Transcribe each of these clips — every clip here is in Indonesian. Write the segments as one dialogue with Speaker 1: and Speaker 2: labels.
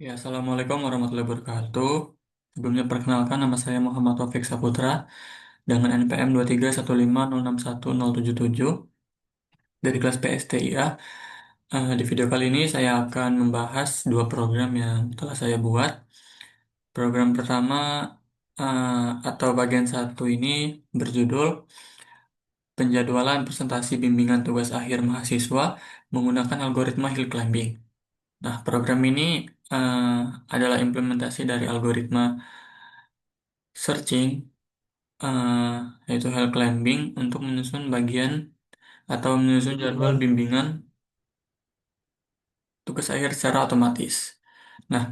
Speaker 1: Ya, Assalamualaikum warahmatullahi wabarakatuh. Sebelumnya perkenalkan nama saya Muhammad Taufik Saputra dengan NPM 2315061077 dari kelas PSTIA. Di video kali ini saya akan membahas dua program yang telah saya buat. Program pertama atau bagian satu ini berjudul Penjadwalan Presentasi Bimbingan Tugas Akhir Mahasiswa menggunakan algoritma hill climbing. Nah, program ini eh, adalah implementasi dari algoritma searching, eh, yaitu hill climbing untuk menyusun bagian atau menyusun jadwal bimbingan tugas akhir secara otomatis. Nah,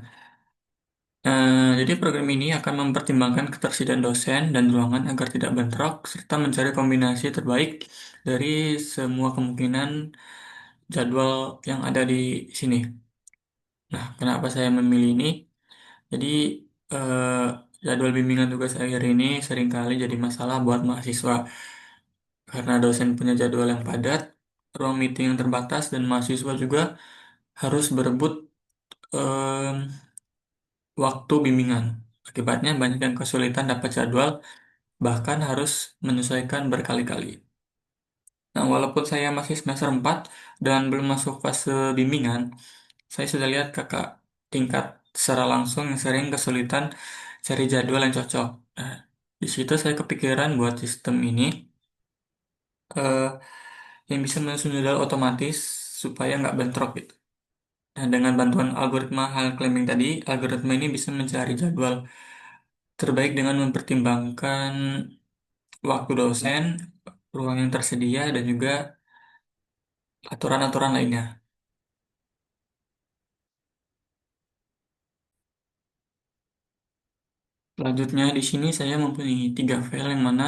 Speaker 1: jadi program ini akan mempertimbangkan ketersediaan dosen dan ruangan agar tidak bentrok, serta mencari kombinasi terbaik dari semua kemungkinan jadwal yang ada di sini. Nah, kenapa saya memilih ini? Jadi, eh, jadwal bimbingan tugas akhir ini seringkali jadi masalah buat mahasiswa. Karena dosen punya jadwal yang padat, ruang meeting yang terbatas, dan mahasiswa juga harus berebut em, waktu bimbingan. Akibatnya banyak yang kesulitan dapat jadwal, bahkan harus menyesuaikan berkali-kali. Nah, walaupun saya masih semester 4 dan belum masuk fase bimbingan, saya sudah lihat kakak tingkat secara langsung yang sering kesulitan cari jadwal yang cocok. Nah, di situ saya kepikiran buat sistem ini eh, yang bisa menyusun jadwal otomatis supaya nggak bentrok gitu. Nah, dengan bantuan algoritma hal claiming tadi, algoritma ini bisa mencari jadwal terbaik dengan mempertimbangkan waktu dosen, ruang yang tersedia, dan juga aturan-aturan lainnya. Selanjutnya, di sini saya mempunyai tiga file yang mana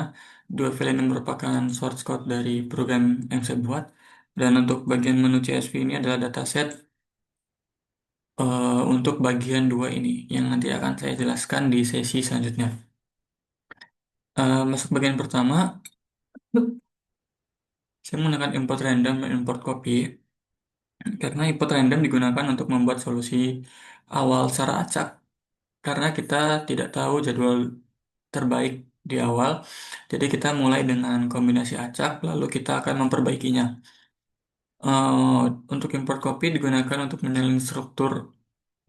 Speaker 1: dua file ini merupakan source code dari program yang saya buat. Dan untuk bagian menu CSV ini adalah dataset untuk bagian dua ini yang nanti akan saya jelaskan di sesi selanjutnya. Masuk bagian pertama, saya menggunakan import random dan import copy karena import random digunakan untuk membuat solusi awal secara acak karena kita tidak tahu jadwal terbaik di awal. Jadi kita mulai dengan kombinasi acak lalu kita akan memperbaikinya. Eh, untuk import copy digunakan untuk menyalin struktur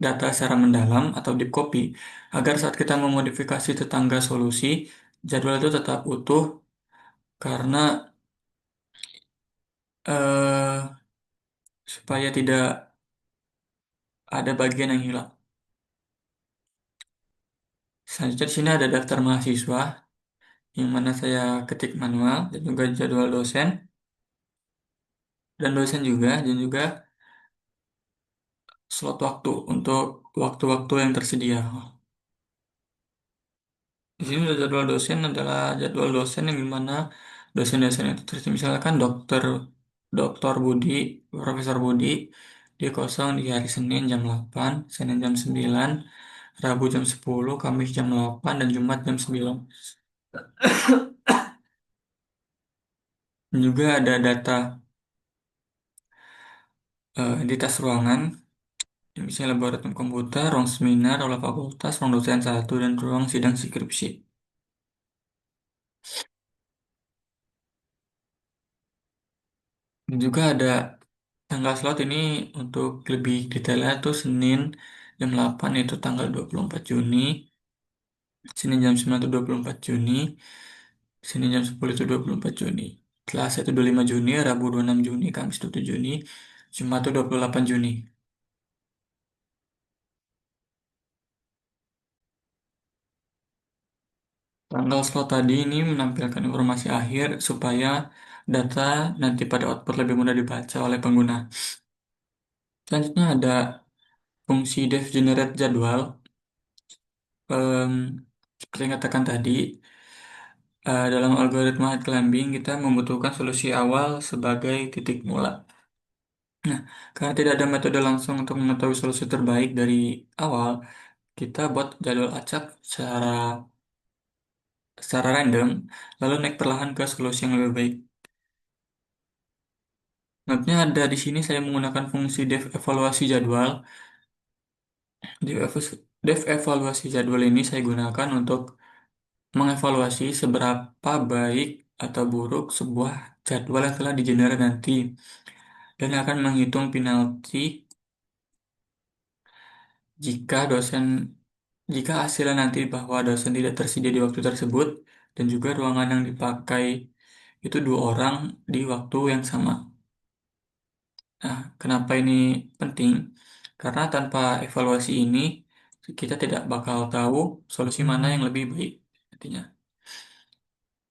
Speaker 1: data secara mendalam atau deep copy agar saat kita memodifikasi tetangga solusi, jadwal itu tetap utuh karena supaya tidak ada bagian yang hilang. Selanjutnya di sini ada daftar mahasiswa yang mana saya ketik manual dan juga jadwal dosen dan dosen juga dan juga slot waktu untuk waktu-waktu yang tersedia. Di sini ada jadwal dosen adalah jadwal dosen yang dimana dosen-dosen itu tersedia misalkan Dokter Budi, Profesor Budi, dia kosong di hari Senin jam 8, Senin jam 9, Rabu jam 10, Kamis jam 8, dan Jumat jam 9. Dan juga ada data entitas ruangan, yang misalnya laboratorium komputer, ruang seminar, aula fakultas, ruang dosen satu, dan ruang sidang skripsi. Dan juga ada tanggal slot ini untuk lebih detailnya tuh Senin jam 8 itu tanggal 24 Juni, Senin jam 9 itu 24 Juni, Senin jam 10 itu 24 Juni. Selasa itu 25 Juni, Rabu 26 Juni, Kamis 27 Juni, Jumat itu 28 Juni. Tanggal slot tadi ini menampilkan informasi akhir supaya data nanti pada output lebih mudah dibaca oleh pengguna. Selanjutnya ada fungsi def generate jadwal. Em, Seperti yang katakan tadi, dalam algoritma head climbing kita membutuhkan solusi awal sebagai titik mula. Nah, karena tidak ada metode langsung untuk mengetahui solusi terbaik dari awal, kita buat jadwal acak secara random, lalu naik perlahan ke solusi yang lebih baik. Mapnya ada di sini saya menggunakan fungsi def evaluasi jadwal. Dev evaluasi jadwal ini saya gunakan untuk mengevaluasi seberapa baik atau buruk sebuah jadwal yang telah digenerate nanti, dan akan menghitung penalti jika dosen jika hasilnya nanti bahwa dosen tidak tersedia di waktu tersebut, dan juga ruangan yang dipakai itu dua orang di waktu yang sama. Nah, kenapa ini penting? Karena tanpa evaluasi ini kita tidak bakal tahu solusi mana yang lebih baik nantinya.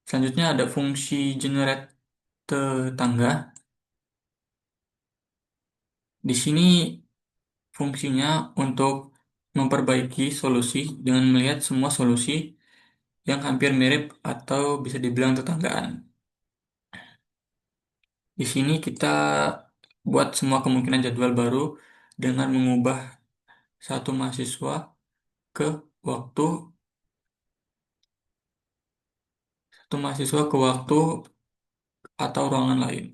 Speaker 1: Selanjutnya ada fungsi generate tetangga. Di sini fungsinya untuk memperbaiki solusi dengan melihat semua solusi yang hampir mirip atau bisa dibilang tetanggaan. Di sini kita buat semua kemungkinan jadwal baru dengan mengubah satu mahasiswa ke waktu waktu atau ruangan lain.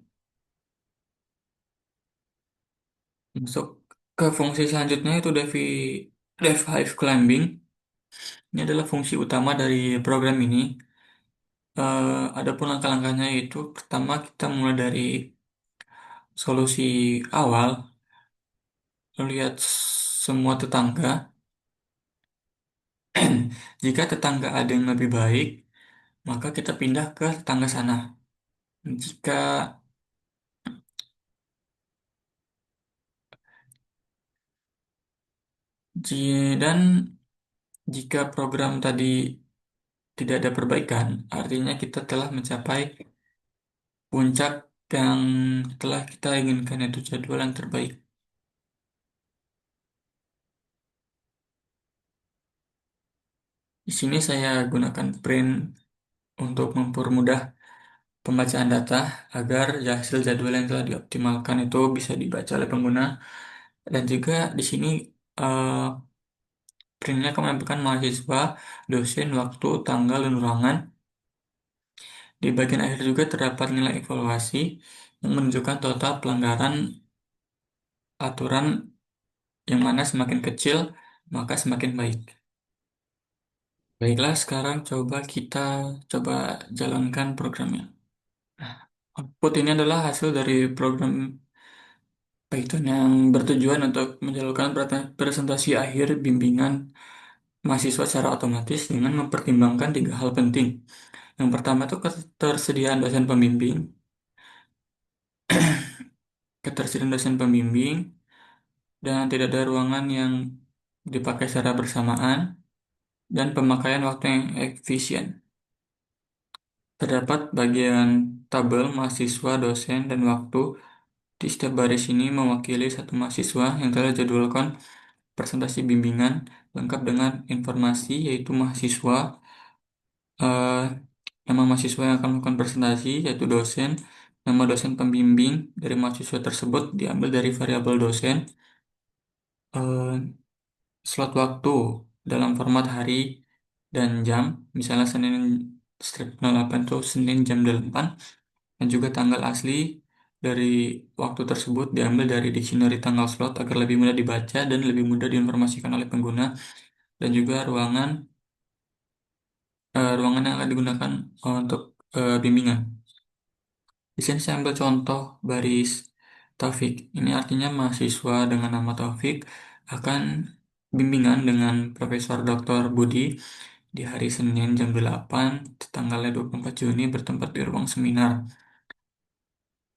Speaker 1: Masuk ke fungsi selanjutnya itu Dev Hive Climbing. Ini adalah fungsi utama dari program ini. Adapun langkah-langkahnya itu pertama kita mulai dari solusi awal, lihat semua tetangga. Jika tetangga ada yang lebih baik, maka kita pindah ke tetangga sana. Jika dan jika program tadi tidak ada perbaikan, artinya kita telah mencapai puncak yang telah kita inginkan, yaitu jadwal yang terbaik. Di sini saya gunakan print untuk mempermudah pembacaan data agar hasil jadwal yang telah dioptimalkan itu bisa dibaca oleh pengguna. Dan juga di sini eh, printnya akan menampilkan mahasiswa, dosen, waktu, tanggal, dan ruangan. Di bagian akhir juga terdapat nilai evaluasi yang menunjukkan total pelanggaran aturan, yang mana semakin kecil maka semakin baik. Baiklah, sekarang coba jalankan programnya. Output ini adalah hasil dari program Python yang bertujuan untuk menjalankan presentasi akhir bimbingan mahasiswa secara otomatis dengan mempertimbangkan tiga hal penting. Yang pertama itu ketersediaan dosen pembimbing, dan tidak ada ruangan yang dipakai secara bersamaan, dan pemakaian waktu yang efisien. Terdapat bagian tabel mahasiswa, dosen, dan waktu. Di setiap baris ini mewakili satu mahasiswa yang telah jadwalkan presentasi bimbingan, lengkap dengan informasi yaitu mahasiswa, eh, nama mahasiswa yang akan melakukan presentasi yaitu dosen, nama dosen pembimbing dari mahasiswa tersebut diambil dari variabel dosen, eh, slot waktu dalam format hari dan jam, misalnya Senin strip 08 itu Senin jam 8, dan juga tanggal asli dari waktu tersebut diambil dari dictionary tanggal slot agar lebih mudah dibaca dan lebih mudah diinformasikan oleh pengguna, dan juga ruangan yang akan digunakan untuk bimbingan. Di sini saya ambil contoh baris Taufik. Ini artinya mahasiswa dengan nama Taufik akan bimbingan dengan Profesor Dr. Budi di hari Senin jam 8, tanggalnya 24 Juni, bertempat di ruang seminar.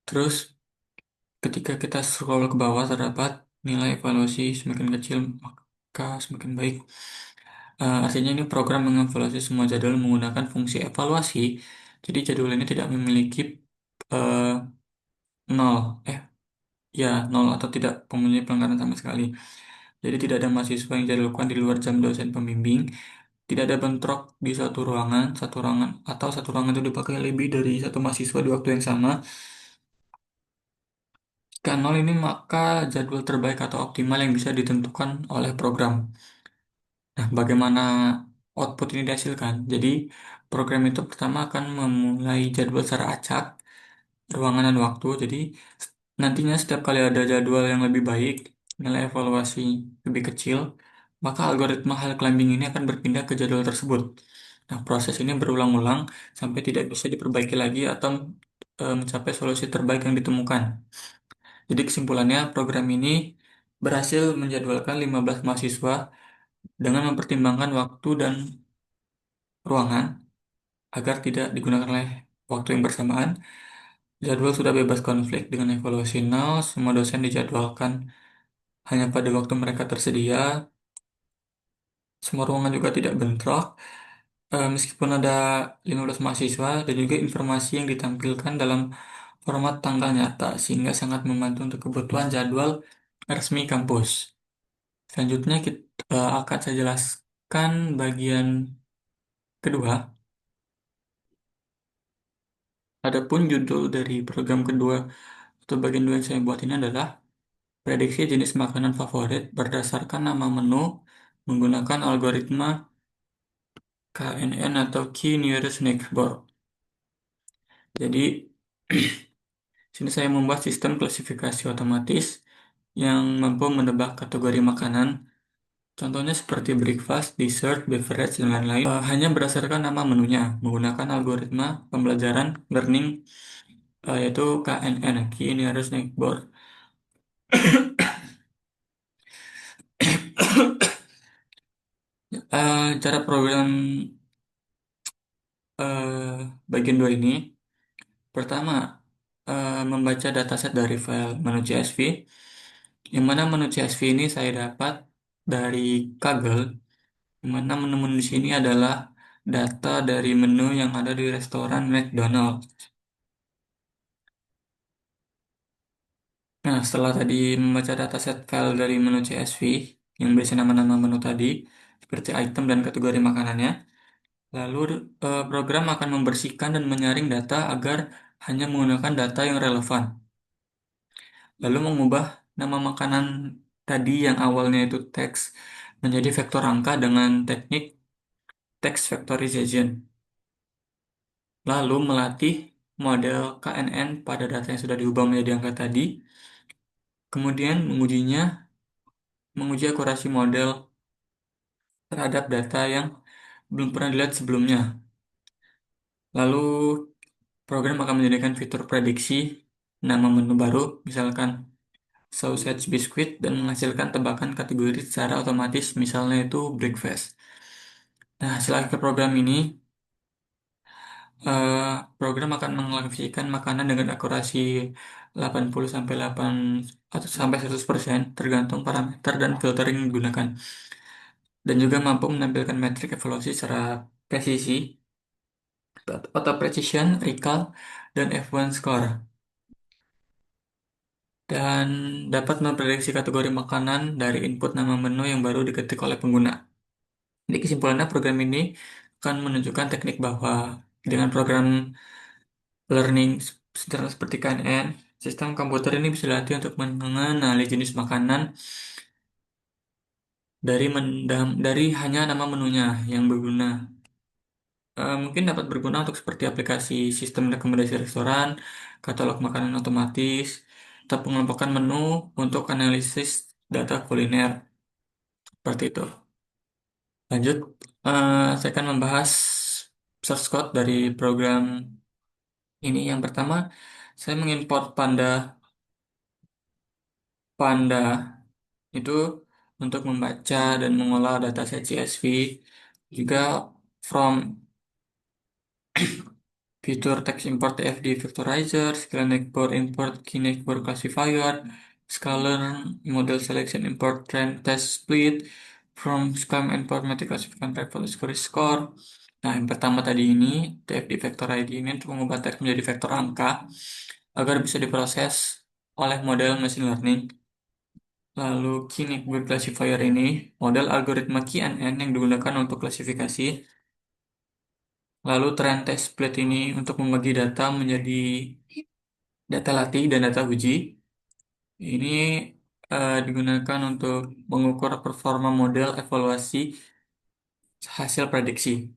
Speaker 1: Terus ketika kita scroll ke bawah terdapat nilai evaluasi semakin kecil maka semakin baik. Artinya ini program mengevaluasi semua jadwal menggunakan fungsi evaluasi. Jadi jadwal ini tidak memiliki eh, nol, ya nol atau tidak mempunyai pelanggaran sama sekali. Jadi tidak ada mahasiswa yang jadwalkan di luar jam dosen pembimbing. Tidak ada bentrok di satu ruangan, atau satu ruangan itu dipakai lebih dari satu mahasiswa di waktu yang sama. Jika nol ini maka jadwal terbaik atau optimal yang bisa ditentukan oleh program. Nah, bagaimana output ini dihasilkan? Jadi, program itu pertama akan memulai jadwal secara acak, ruangan dan waktu. Jadi, nantinya setiap kali ada jadwal yang lebih baik, nilai evaluasi lebih kecil. maka algoritma hal climbing ini akan berpindah ke jadwal tersebut. Nah, proses ini berulang-ulang sampai tidak bisa diperbaiki lagi atau mencapai solusi terbaik yang ditemukan. Jadi kesimpulannya, program ini berhasil menjadwalkan 15 mahasiswa dengan mempertimbangkan waktu dan ruangan agar tidak digunakan oleh waktu yang bersamaan. Jadwal sudah bebas konflik dengan evaluasi nol, semua dosen dijadwalkan hanya pada waktu mereka tersedia, semua ruangan juga tidak bentrok. Meskipun ada 15 mahasiswa dan juga informasi yang ditampilkan dalam format tanggal nyata sehingga sangat membantu untuk kebutuhan jadwal resmi kampus. Selanjutnya kita akan saya jelaskan bagian kedua. Adapun judul dari program kedua atau bagian dua yang saya buat ini adalah prediksi jenis makanan favorit berdasarkan nama menu menggunakan algoritma KNN atau Key Nearest Neighbor. Jadi sini saya membuat sistem klasifikasi otomatis yang mampu menebak kategori makanan. Contohnya seperti breakfast, dessert, beverage, dan lain-lain. Hanya berdasarkan nama menunya menggunakan algoritma pembelajaran learning yaitu KNN, Key Nearest Neighbor. Cara program bagian 2 ini, pertama, membaca dataset dari file menu CSV, yang mana menu CSV ini saya dapat dari Kaggle, yang mana menu-menu di sini adalah data dari menu yang ada di restoran McDonald. Nah, setelah tadi membaca dataset file dari menu CSV, yang berisi nama-nama menu tadi, seperti item dan kategori makanannya, lalu program akan membersihkan dan menyaring data agar hanya menggunakan data yang relevan. Lalu mengubah nama makanan tadi yang awalnya itu teks menjadi vektor angka dengan teknik text vectorization. Lalu melatih model KNN pada data yang sudah diubah menjadi angka tadi. Kemudian menguji akurasi model terhadap data yang belum pernah dilihat sebelumnya. Lalu program akan menjadikan fitur prediksi nama menu baru, misalkan sausage biscuit, dan menghasilkan tebakan kategori secara otomatis, misalnya itu breakfast. Nah, hasil akhir program ini, eh, program akan mengklasifikasikan makanan dengan akurasi 80 sampai 8 atau sampai 100% tergantung parameter dan filtering yang digunakan. Dan juga mampu menampilkan metrik evaluasi secara presisi, auto precision, recall, dan F1 score. Dan dapat memprediksi kategori makanan dari input nama menu yang baru diketik oleh pengguna. Jadi kesimpulannya program ini akan menunjukkan teknik bahwa dengan program learning seperti KNN, sistem komputer ini bisa dilatih untuk mengenali jenis makanan dari hanya nama menunya yang berguna. Mungkin dapat berguna untuk seperti aplikasi sistem rekomendasi restoran, katalog makanan otomatis, atau pengelompokan menu untuk analisis data kuliner. Seperti itu. Lanjut, saya akan membahas source code dari program ini. Yang pertama, saya mengimport Panda itu untuk membaca dan mengolah dataset CSV, juga from fitur text import TFD vectorizer, scala export import key export classifier, scalar model selection import trend test split, from scam import metric classification travel score. Nah, yang pertama tadi ini, TFD vector ID ini untuk mengubah teks menjadi vektor angka agar bisa diproses oleh model machine learning. Lalu key network classifier ini model algoritma KNN yang digunakan untuk klasifikasi. Lalu trend test split ini untuk membagi data menjadi data latih dan data uji. Ini digunakan untuk mengukur performa model evaluasi hasil prediksi.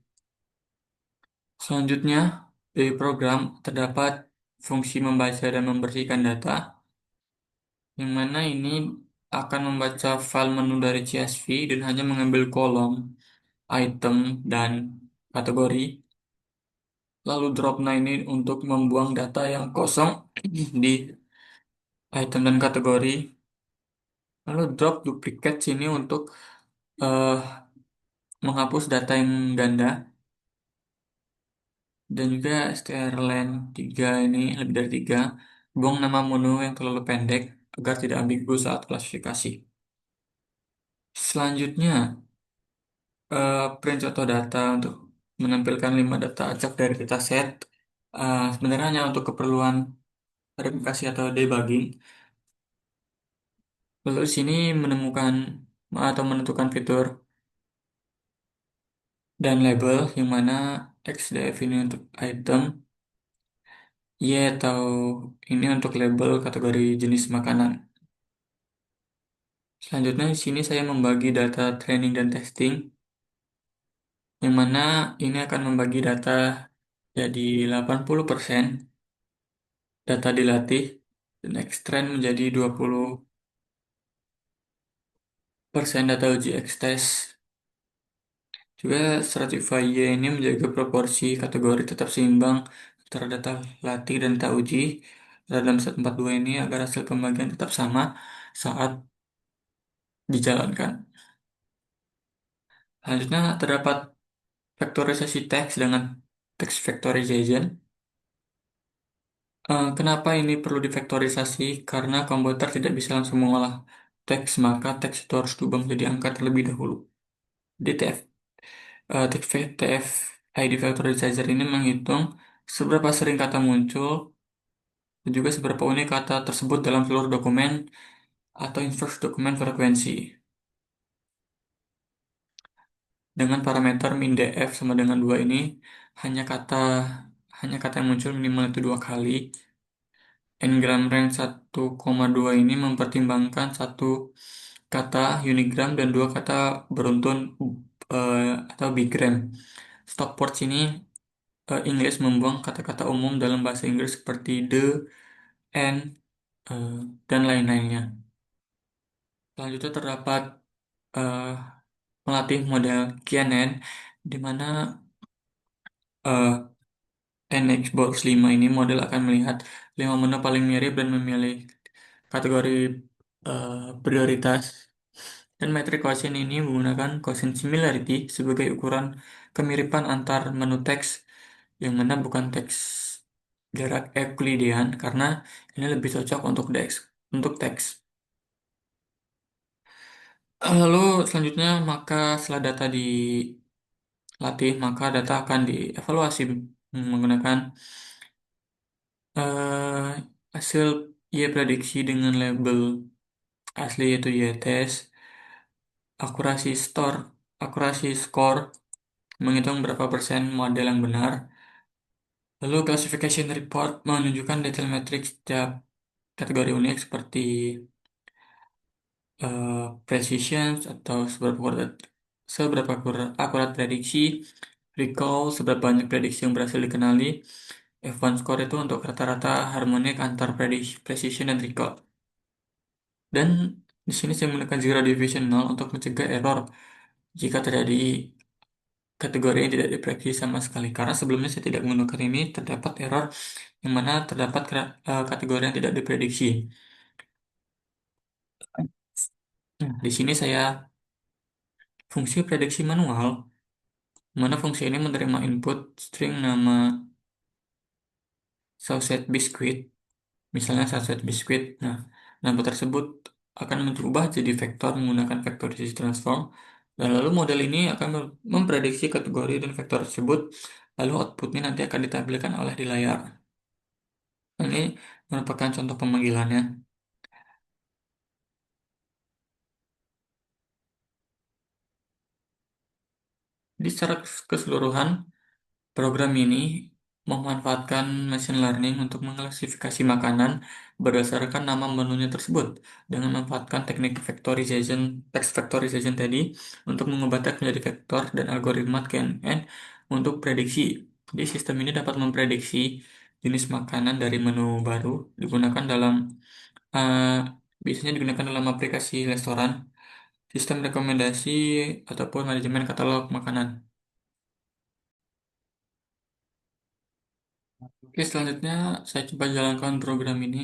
Speaker 1: Selanjutnya, dari program terdapat fungsi membaca dan membersihkan data, yang mana ini akan membaca file menu dari CSV dan hanya mengambil kolom, item, dan kategori. Lalu drop nah ini untuk membuang data yang kosong di item dan kategori. Lalu drop duplicate sini untuk eh, menghapus data yang ganda. Dan juga strlen 3 ini lebih dari 3. Buang nama menu yang terlalu pendek agar tidak ambigu saat klasifikasi. Selanjutnya, print contoh data untuk menampilkan 5 data acak dari dataset. Sebenarnya hanya untuk keperluan verifikasi atau debugging. Lalu di sini menemukan atau menentukan fitur dan label yang mana XDF ini untuk item, Y atau ini untuk label kategori jenis makanan. Selanjutnya di sini saya membagi data training dan testing, yang mana ini akan membagi data jadi 80% data dilatih dan extrain menjadi 20% data uji X-test. Juga Stratify Y ini menjaga proporsi kategori tetap seimbang antara data latih dan data uji. Dalam set 42 ini agar hasil pembagian tetap sama saat dijalankan. Selanjutnya terdapat vektorisasi teks dengan text vectorization. Kenapa ini perlu difaktorisasi? Karena komputer tidak bisa langsung mengolah teks, maka teks itu harus diubah menjadi angka terlebih dahulu. DTF, TF-ID Factorizer ini menghitung seberapa sering kata muncul dan juga seberapa unik kata tersebut dalam seluruh dokumen atau inverse dokumen frekuensi. Dengan parameter min df sama dengan 2 ini, hanya kata hanya kata yang muncul minimal itu 2 kali. N-gram range 1,2 ini mempertimbangkan satu kata unigram dan 2 kata beruntun eh, atau bigram. Stopwatch ini English membuang kata-kata umum dalam bahasa Inggris seperti the, and, eh, dan lain-lainnya. Selanjutnya terdapat eh, melatih model QNN di mana eh, NX lima ini model akan melihat 5 menu paling mirip dan memilih kategori eh, prioritas. Dan metric quotient ini menggunakan quotient similarity sebagai ukuran kemiripan antar menu teks yang mana bukan teks jarak Euclidean karena ini lebih cocok untuk teks. Lalu selanjutnya maka setelah data dilatih maka data akan dievaluasi menggunakan eh, hasil Y prediksi dengan label asli yaitu Y test, akurasi store, akurasi score menghitung berapa persen model yang benar. Lalu classification report menunjukkan detail matrix setiap kategori unik seperti eh, precision atau akurat prediksi, recall, seberapa banyak prediksi yang berhasil dikenali, F1 score itu untuk rata-rata harmonik antar prediksi, precision dan recall. Dan di sini saya menggunakan zero division null untuk mencegah error jika terjadi kategori yang tidak diprediksi sama sekali. Karena sebelumnya saya tidak menggunakan ini, terdapat error yang mana terdapat kategori yang tidak diprediksi. Nah, di sini saya fungsi prediksi manual, mana fungsi ini menerima input string nama sausage biscuit, misalnya sausage biscuit. Nah, nama tersebut akan berubah jadi vektor menggunakan vektorisasi transform. Dan lalu model ini akan memprediksi kategori dan vektor tersebut, lalu outputnya nanti akan ditampilkan oleh di layar. Ini merupakan contoh pemanggilannya. Di secara keseluruhan, program ini memanfaatkan machine learning untuk mengklasifikasi makanan berdasarkan nama menunya tersebut dengan memanfaatkan teknik factorization, text factorization tadi untuk mengubah teks menjadi vektor dan algoritma KNN untuk prediksi. Jadi sistem ini dapat memprediksi jenis makanan dari menu baru digunakan dalam eh, biasanya digunakan dalam aplikasi restoran, sistem rekomendasi, ataupun manajemen katalog makanan. Oke, selanjutnya saya coba jalankan program ini.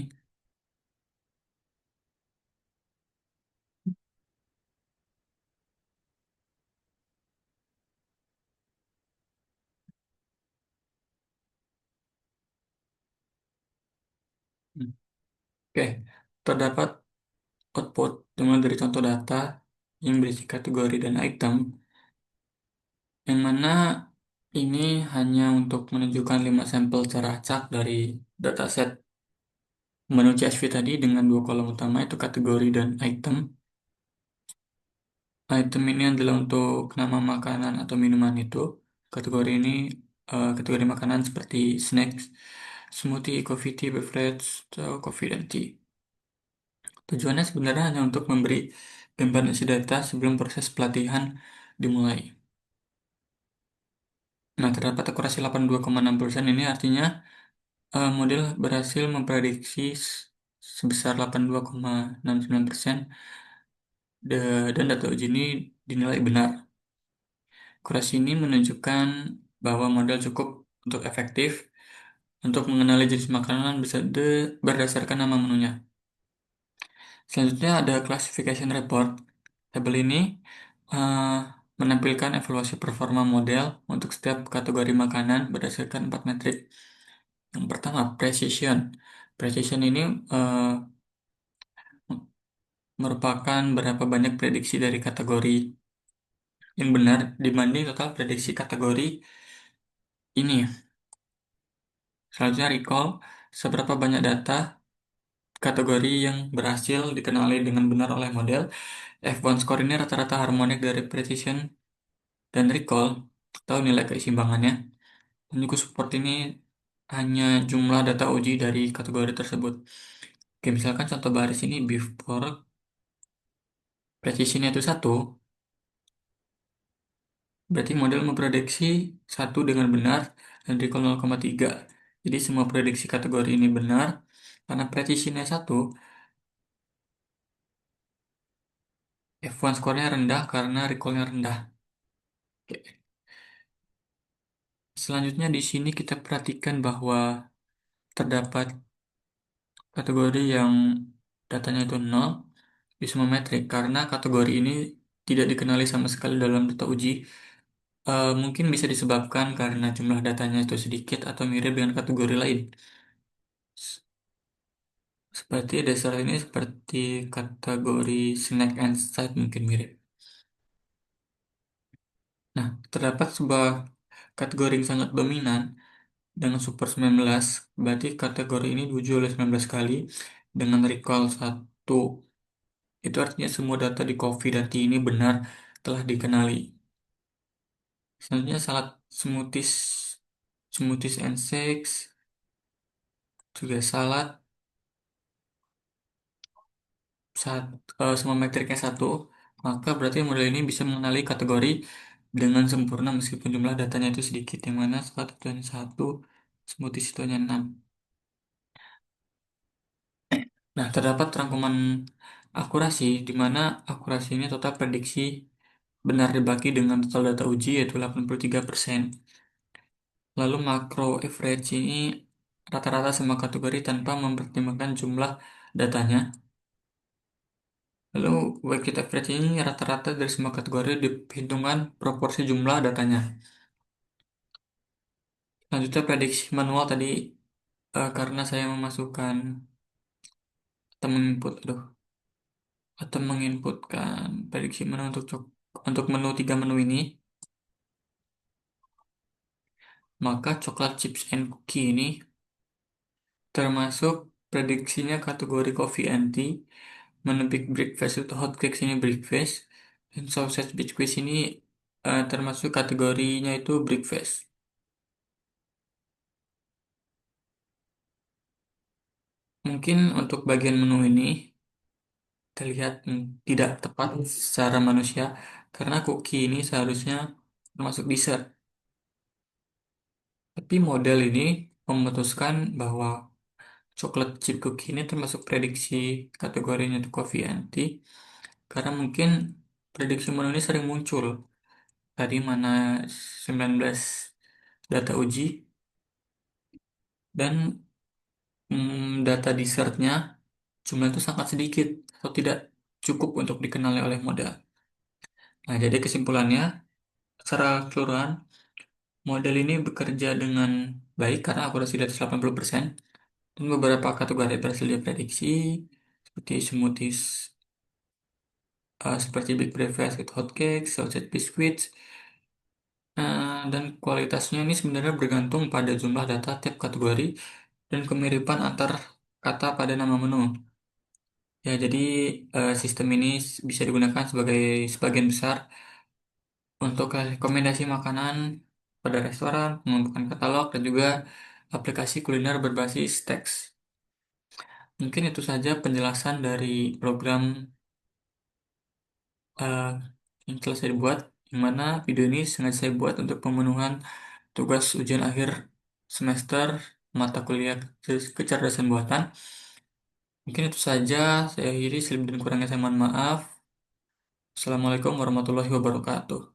Speaker 1: Hmm. Oke, terdapat output dimulai dari contoh data yang berisi kategori dan item, yang mana ini hanya untuk menunjukkan 5 sampel secara acak dari dataset menu CSV tadi dengan dua kolom utama itu kategori dan item. Item ini adalah untuk nama makanan atau minuman itu. Kategori ini kategori makanan seperti snacks, smoothie, coffee, tea, beverage, atau coffee dan tea. Tujuannya sebenarnya hanya untuk memberi gambaran isi data sebelum proses pelatihan dimulai. Nah, terdapat akurasi 82,6% ini artinya model berhasil memprediksi sebesar 82,69% dan data uji ini dinilai benar. Akurasi ini menunjukkan bahwa model cukup untuk efektif untuk mengenali jenis makanan berdasarkan nama menunya. Selanjutnya ada classification report. Tabel ini eh, menampilkan evaluasi performa model untuk setiap kategori makanan berdasarkan 4 metrik. Yang pertama, precision. Precision ini eh, merupakan berapa banyak prediksi dari kategori yang benar dibanding total prediksi kategori ini. Selanjutnya, recall. Seberapa banyak data kategori yang berhasil dikenali dengan benar oleh model. F1 score ini rata-rata harmonik dari precision dan recall atau nilai keseimbangannya. Dan juga support ini hanya jumlah data uji dari kategori tersebut. Oke, misalkan contoh baris ini beef pork, precisionnya itu 1, berarti model memprediksi 1 dengan benar dan recall 0,3. Jadi semua prediksi kategori ini benar, karena precisionnya 1, F1 score-nya rendah karena recall-nya rendah. Oke. Selanjutnya di sini kita perhatikan bahwa terdapat kategori yang datanya itu nol di semua metrik karena kategori ini tidak dikenali sama sekali dalam data uji. Mungkin bisa disebabkan karena jumlah datanya itu sedikit atau mirip dengan kategori lain. Seperti dasar ini seperti kategori snack and side mungkin mirip. Nah, terdapat sebuah kategori yang sangat dominan dengan super 19, berarti kategori ini diuji oleh 19 kali dengan recall 1. Itu artinya semua data di coffee dan tea ini benar telah dikenali. Selanjutnya salad smoothies, smoothies and shakes, juga salad, saat semua metriknya 1, maka berarti model ini bisa mengenali kategori dengan sempurna meskipun jumlah datanya itu sedikit, yang mana salad itu hanya 1, smoothies itu hanya 6. Nah, terdapat rangkuman akurasi, di mana akurasi ini total prediksi benar dibagi dengan total data uji yaitu 83%. Lalu makro average ini rata-rata semua kategori tanpa mempertimbangkan jumlah datanya. Lalu weighted average ini rata-rata dari semua kategori diperhitungkan proporsi jumlah datanya. Selanjutnya prediksi manual tadi karena saya memasukkan atau menginput, atau menginputkan prediksi menu untuk menu 3 menu ini, maka coklat chips and cookie ini termasuk prediksinya kategori coffee and tea, menu big breakfast itu hot cakes ini breakfast, dan sausage biscuits ini termasuk kategorinya itu breakfast. Mungkin untuk bagian menu ini terlihat tidak tepat secara manusia karena cookie ini seharusnya termasuk dessert. Tapi model ini memutuskan bahwa coklat chip cookie ini termasuk prediksi kategorinya untuk coffee anti karena mungkin prediksi menu ini sering muncul. Tadi mana 19 data uji dan data dessertnya jumlah itu sangat sedikit atau tidak cukup untuk dikenali oleh modal. Nah, jadi kesimpulannya, secara keseluruhan, model ini bekerja dengan baik karena akurasi di atas 80%. Dan beberapa kategori berhasil diprediksi, seperti smoothies, seperti big breakfast with hot cakes, sausage biscuits, dan kualitasnya ini sebenarnya bergantung pada jumlah data tiap kategori dan kemiripan antar kata pada nama menu. Ya, jadi sistem ini bisa digunakan sebagai sebagian besar untuk rekomendasi makanan pada restoran, pengembangan katalog, dan juga aplikasi kuliner berbasis teks. Mungkin itu saja penjelasan dari program eh, yang telah saya buat, yang mana video ini sengaja saya buat untuk pemenuhan tugas ujian akhir semester mata kuliah kecerdasan buatan. Mungkin itu saja, saya akhiri, selebih dan kurangnya saya mohon maaf. Assalamualaikum warahmatullahi wabarakatuh.